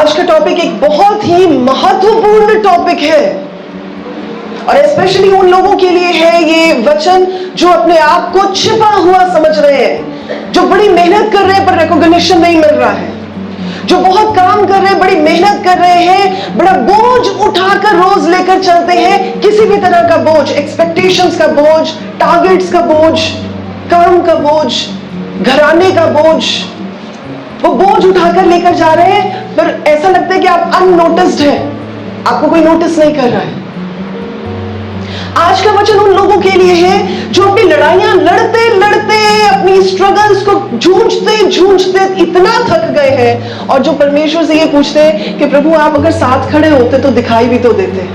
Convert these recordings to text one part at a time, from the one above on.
आज का टॉपिक एक बहुत ही महत्वपूर्ण टॉपिक है और स्पेशली उन लोगों के लिए है ये वचन जो अपने आप को छिपा हुआ समझ रहे हैं, जो बड़ी मेहनत कर रहे हैं पर रिकॉग्निशन नहीं मिल रहा है, जो बहुत काम कर रहे हैं, बड़ी मेहनत कर रहे हैं, बड़ा बोझ उठाकर रोज लेकर चलते हैं, किसी भी तरह का बोझ, एक्सपेक्टेशंस का बोझ, टारगेट्स का बोझ, काम का बोझ, घराने का बोझ, वो बोझ उठाकर लेकर जा रहे हैं, पर ऐसा लगता है कि आप अननोटिस्ड हैं, आपको कोई नोटिस नहीं कर रहा है। आज का वचन उन लोगों के लिए है जो अपनी लड़ाइयां लड़ते लड़ते, अपनी स्ट्रगल्स को झूझते झूझते इतना थक गए हैं और जो परमेश्वर से ये पूछते हैं कि प्रभु आप अगर साथ खड़े होते तो दिखाई भी तो देते।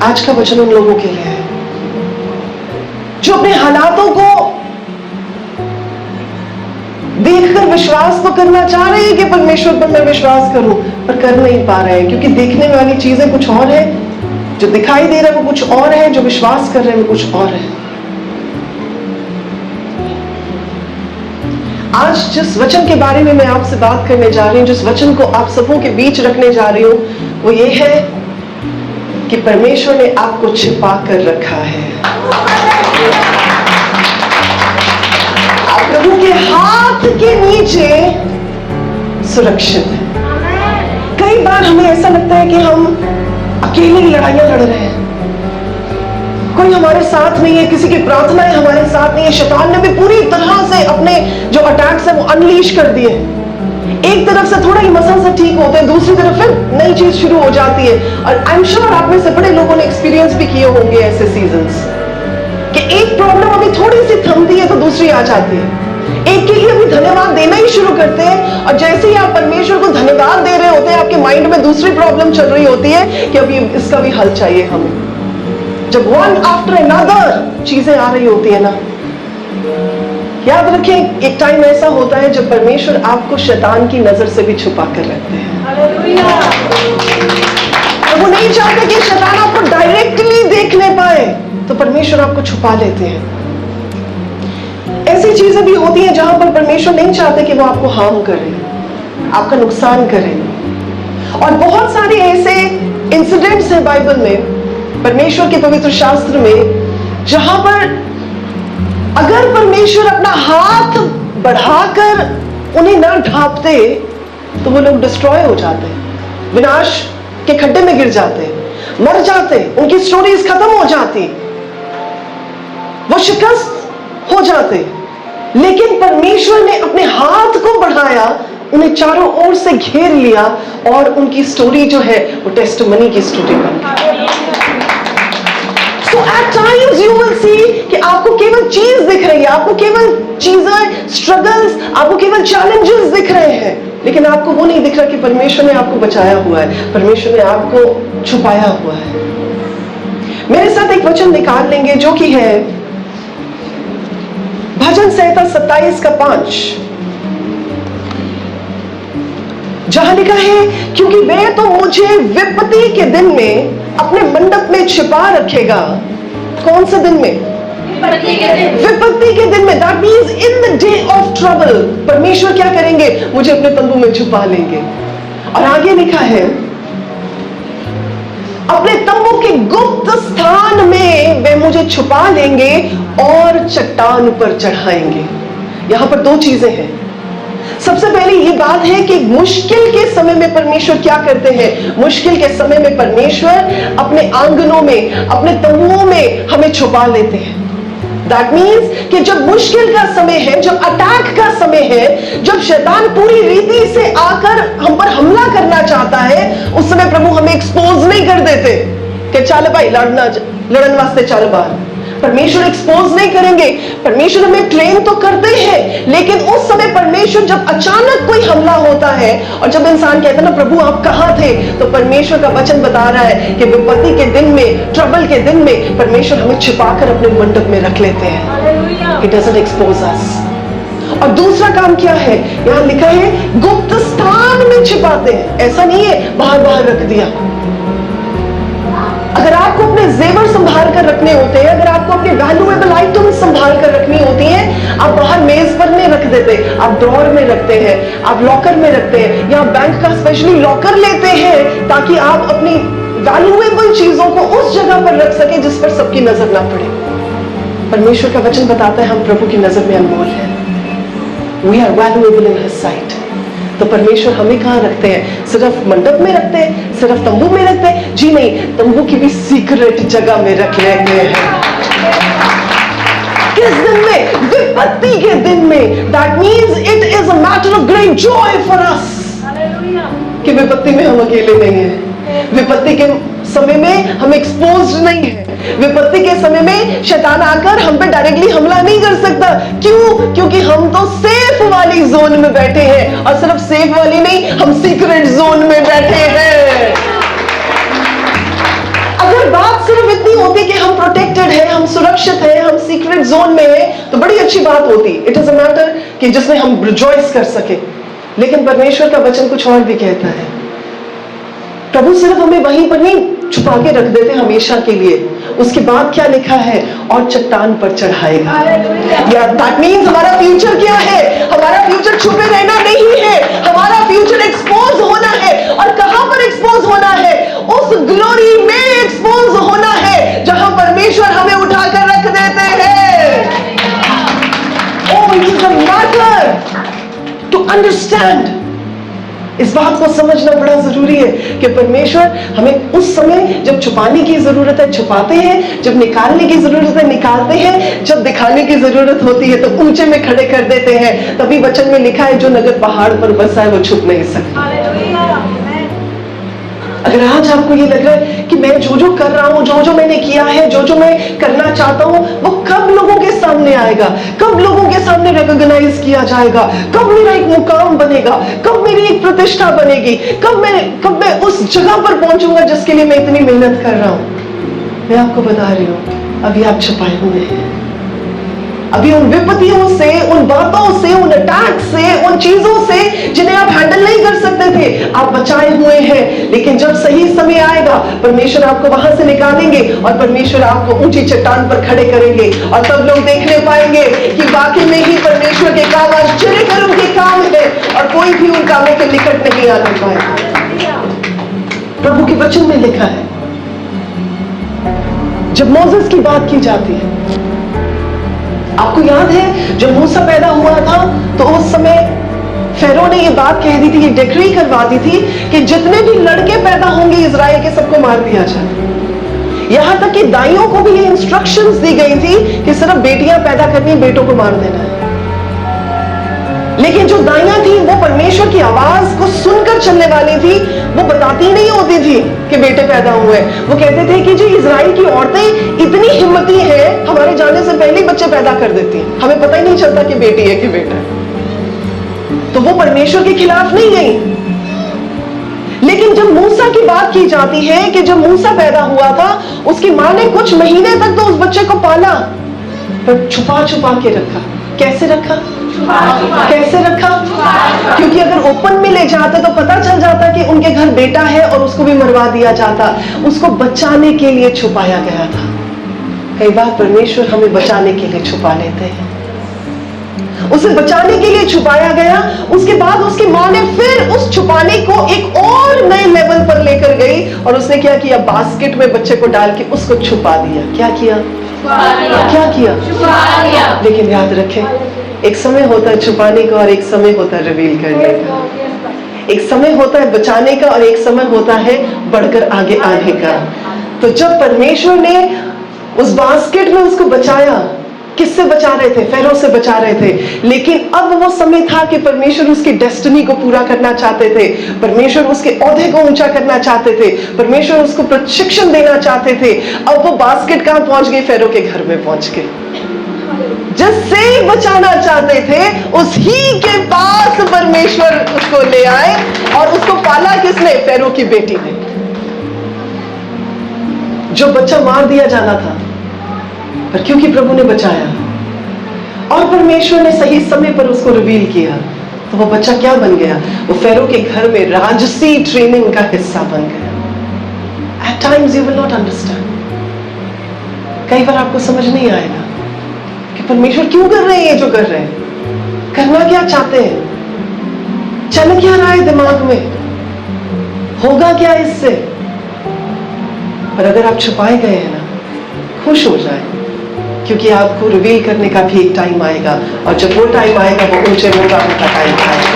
आज का वचन उन लोगों के लिए है जो अपने हालातों को देखकर विश्वास तो करना चाह रहे हैं कि परमेश्वर पर मैं विश्वास करूं, पर कर नहीं पा रहे हैं क्योंकि देखने वाली चीजें कुछ और है, जो दिखाई दे रहा है वो कुछ और है, जो विश्वास कर रहे हैं वो कुछ और है। आज जिस वचन के बारे में मैं आपसे बात करने जा रही हूं, जिस वचन को आप सबों के बीच रखने जा रही हूं, वो ये है कि परमेश्वर ने आपको छिपा कर रखा है। आप प्रभु के हाथ के नीचे सुरक्षित है। कई बार हमें ऐसा लगता है कि हम अकेले ही लड़ाइयां लड़ रहे हैं, कोई हमारे साथ नहीं है, किसी की प्रार्थनाएं हमारे साथ नहीं है। शैतान ने भी पूरी तरह से अपने जो अटैक्स है वो अनलीश कर दिए। एक तरफ से थोड़ा ही मसल से ठीक होते हैं, दूसरी तरफ फिर नई चीज शुरू हो जाती है। और आई एम श्योर आप में से बड़े लोगों ने एक्सपीरियंस भी किए होंगे ऐसे सीजन्स कि एक प्रॉब्लम अभी थोड़ी सी थमती है तो दूसरी आ जाती है। एक के लिए अभी धन्यवाद देना ही शुरू करते हैं और जैसे ही आप परमेश्वर को धन्यवाद दे रहे होते हैं, आपके माइंड में दूसरी प्रॉब्लम चल रही होती है कि अभी इसका भी हल चाहिए हमें। जब वन आफ्टर अनदर चीजें आ रही होती है ना, याद रखें एक टाइम ऐसा होता है जब परमेश्वर आपको शैतान की नजर से भी छुपा कर रखते हैं। तो वो नहीं चाहते कि शैतान आपको डायरेक्टली देखने पाए, तो परमेश्वर आपको छुपा लेते हैं। ऐसी चीजें भी होती हैं जहां पर परमेश्वर नहीं चाहते कि वो आपको हार्म करे, आपका नुकसान करे। और बहुत सारे ऐसे इंसिडेंट्स हैं बाइबल में, परमेश्वर के पवित्र शास्त्र में, जहां पर अगर परमेश्वर अपना हाथ बढ़ाकर उन्हें ना ढांपते तो वो लोग डिस्ट्रॉय हो जाते, विनाश के खड्डे में गिर जाते, मर जाते, उनकी स्टोरीज खत्म हो जाती, वो शिकस्त हो जाते। लेकिन परमेश्वर ने अपने हाथ को बढ़ाया, उन्हें चारों ओर से घेर लिया और उनकी स्टोरी जो है वो टेस्टिमनी की स्टोरी बन गई। So at times you will see कि आपको केवल चीज दिख रही है, आपको केवल चीजें, स्ट्रगल्स, आपको केवल चैलेंजेस दिख रहे हैं, लेकिन आपको वो नहीं दिख रहा कि परमेश्वर ने आपको बचाया हुआ है, परमेश्वर ने आपको छुपाया हुआ है। मेरे साथ एक वचन निकाल लेंगे जो कि है भजन संहिता 27 का 5, जहां लिखा है क्योंकि वह तो मुझे विपत्ति के दिन में अपने मंडप में छिपा रखेगा। कौन से दिन में? विपत्ति के दिन में। That means in the day of trouble परमेश्वर क्या करेंगे? मुझे अपने तंबू में छुपा लेंगे। और आगे लिखा है अपने तंबू के गुप्त स्थान में वे मुझे छुपा लेंगे और चट्टान पर चढ़ाएंगे। यहां पर दो चीजें हैं। सबसे पहले ये बात है कि मुश्किल के समय में परमेश्वर क्या करते हैं? मुश्किल के समय में परमेश्वर अपने आंगनों में, अपने तंबुओं में हमें छुपा लेते हैं। दैट मीन्स कि जब मुश्किल का समय है, जब अटैक का समय है, जब शैतान पूरी रीति से आकर हम पर हमला करना चाहता है, उस समय प्रभु हमें एक्सपोज नहीं कर देते कि चल भाई लड़न वास्ते चल बाहर। परमेश्वर एक्सपोज नहीं करेंगे, परमेश्वर हमें ट्रेन तो करते हैं, लेकिन उस समय परमेश्वर जब अचानक कोई हमला होता है और जब इंसान कहता है ना प्रभु आप कहां थे, तो परमेश्वर का वचन बता रहा है कि विपत्ति के दिन में, ट्रबल के दिन में परमेश्वर हमें छिपाकर अपने मंडप में रख लेते हैं। He doesn't expose us। और दूसरा काम क्या है? यहां लिखा है गुप्त स्थान में छिपाते हैं। ऐसा नहीं है बाहर बाहर रख दिया। अगर आपको अपने जेवर संभाल कर रखने होते हैं, अगर आपको अपने वैल्यूएबल आइटम संभाल कर रखनी होती हैं, आप बाहर मेज पर नहीं रख देते, आप ड्रॉर में रखते हैं, आप लॉकर में रखते हैं, या बैंक का स्पेशली लॉकर ताकि आप अपनी वैल्यूएबल चीजों को उस जगह पर रख सके जिस पर सबकी नजर ना पड़े। परमेश्वर का वचन बताता है हम प्रभु की नजर में अनमोल हैं। We are valuable in His sight। तो परमेश्वर हमें कहाँ रखते हैं? सिर्फ मंडप में रखते हैं, सिर्फ तंबू में रखते हैं? जी नहीं, तंबू की भी सीक्रेट जगह में रख लेते हैं। किस दिन में? विपत्ति के दिन में। That means it is a matter of great joy for us कि विपत्ति में हम अकेले नहीं हैं। विपत्ति के समय में हम एक्सपोज्ड नहीं है। विपत्ति के समय में शैतान आकर हम पे डायरेक्टली हमला नहीं कर सकता। क्यों? क्योंकि हम तो सेफ वाली जोन में बैठे हैं, और सिर्फ सेफ वाली नहीं, हम सीक्रेट जोन में बैठे हैं। अगर बात सिर्फ इतनी होती कि हम प्रोटेक्टेड हैं, हम सुरक्षित हैं, हम सीक्रेट जोन में हैं, तो बड़ी अच्छी बात होती। इट इज अ मैटर कि जिसमें हम रिजॉइस कर सके। लेकिन परमेश्वर का वचन कुछ और भी कहता है। प्रभु सिर्फ हमें वहीं पर नहीं छुपा के रख देते हमेशा के लिए। उसके बाद क्या लिखा है? और चट्टान पर चढ़ाएगा। या दैट मीन्स हमारा फ्यूचर क्या है? हमारा फ्यूचर छुपे रहना नहीं है, हमारा फ्यूचर एक्सपोज होना है। और कहां पर एक्सपोज होना है? उस ग्लोरी में एक्सपोज होना है जहां परमेश्वर हमें उठाकर रख देते हैं। Oh, it is a matter to understand. इस बात को समझना बड़ा जरूरी है कि परमेश्वर हमें उस समय जब छुपाने की जरूरत है छुपाते हैं, जब निकालने की जरूरत है निकालते हैं, जब दिखाने की जरूरत होती है तो ऊंचे में खड़े कर देते हैं। तभी वचन में लिखा है जो नगर पहाड़ पर बसा है वो छुप नहीं सकता। अगर आज आपको ये लग रहा है कि मैं जो जो कर रहा हूं, जो जो मैंने किया है, जो जो मैं करना चाहता हूं, वो कब लोगों के सामने आएगा, कब लोगों के सामने रिकॉग्नाइज किया जाएगा, कब मेरा एक मुकाम बनेगा, कब मेरी एक प्रतिष्ठा बनेगी, कब मैं उस जगह पर पहुंचूंगा जिसके लिए मैं इतनी मेहनत कर रहा हूं। मैं आपको बता रही हूं, अभी आप छुपाए हुए हैं। अभी उन विपत्तियों से, उन बातों से, उन अटैक से, उन चीजों से जिन्हें आप हैंडल नहीं कर सकते थे, आप बचाए हुए हैं। लेकिन जब सही समय आएगा परमेश्वर आपको वहां से निकालेंगे और परमेश्वर आपको ऊंची चट्टान पर खड़े करेंगे। और तब लोग देखने पाएंगे कि वाकई में ही परमेश्वर के काम आश्चर्य कर उनके काम है और कोई भी उन कामों के निकट नहीं आने पाएगा। प्रभु के वचन में लिखा है, जब मोसेस की बात की जाती है, आपको याद है जब मूसा पैदा हुआ था तो उस समय फेरो ने ये बात कह दी थी, ये डिक्री करवा दी थी कि जितने भी लड़के पैदा होंगे इजराइल के सबको मार दिया जाए। यहां तक कि दाइयों को भी ये इंस्ट्रक्शंस दी गई थी कि सिर्फ बेटियां पैदा करनी, बेटों को मार देना है। लेकिन जो दाइयां थी वो परमेश्वर की आवाज को सुनकर चलने वाली थी। वो बताती नहीं होती थी कि बेटे पैदा हुए। वो कहते थे कि जी इजराइल की औरतें इतनी हिम्मती हैं, हमारे जाने से पहले ही बच्चे पैदा कर देती हैं, हमें पता ही नहीं चलता कि बेटी है कि बेटा है। तो वो परमेश्वर के खिलाफ नहीं गई। लेकिन जब मूसा की बात की जाती है कि जब मूसा पैदा हुआ था उसकी मां ने कुछ महीने तक तो उस बच्चे को पाला, पर छुपा छुपा के रखा। कैसे रखा? कैसे रखा? क्योंकि अगर ओपन में ले जाते तो पता चल जाता कि उनके घर बेटा है और उसको भी मरवा दिया जाता। उसको बचाने के लिए छुपाया गया था। कई बार परमेश्वर हमें बचाने के लिए छुपा लेते हैं। उसे बचाने के लिए छुपाया गया। उसके बाद उसकी मां ने फिर उस छुपाने को एक और नए लेवल पर लेकर गई और उसने क्या किया? बास्केट में बच्चे को डाल के उसको छुपा दिया। क्या किया? क्या किया? लेकिन याद रखें, एक समय होता है छुपाने का और एक समय होता है रिवील करने का। एक समय होता है बचाने का और एक समय होता है बढ़कर आगे आने का। तो जब परमेश्वर ने उस बास्केट में उसको बचाया, किससे बचा रहे थे? फेरो से बचा रहे थे। लेकिन अब वो समय था कि परमेश्वर उसकी डेस्टिनी को पूरा करना चाहते थे। परमेश्वर उसके ओहदे को ऊंचा करना चाहते थे। परमेश्वर उसको प्रशिक्षण देना चाहते थे। अब वो बास्केट कहां पहुंच गई? फेरो के घर में पहुंच गए। जिससे बचाना चाहते थे उस ही के पास परमेश्वर उसको ले आए और उसको पाला किसने? फेरो की बेटी ने। जो बच्चा मार दिया जाना था, पर क्योंकि प्रभु ने बचाया और परमेश्वर ने सही समय पर उसको रिवील किया, तो वो बच्चा क्या बन गया? वो फेरो के घर में राजसी ट्रेनिंग का हिस्सा बन गया। At times you will not understand. कई बार आपको समझ नहीं आएगा कि परमेश्वर क्यों कर रहे हैं ये जो कर रहे हैं, करना क्या चाहते हैं, चल क्या रहा है दिमाग में, होगा क्या इससे? पर अगर आप छुपाए गए हैं ना, खुश हो जाए, क्योंकि आपको रिवील करने का भी एक टाइम आएगा, और जब वो टाइम आएगा वो ऊंचे मुकाम का टाइम आएगा।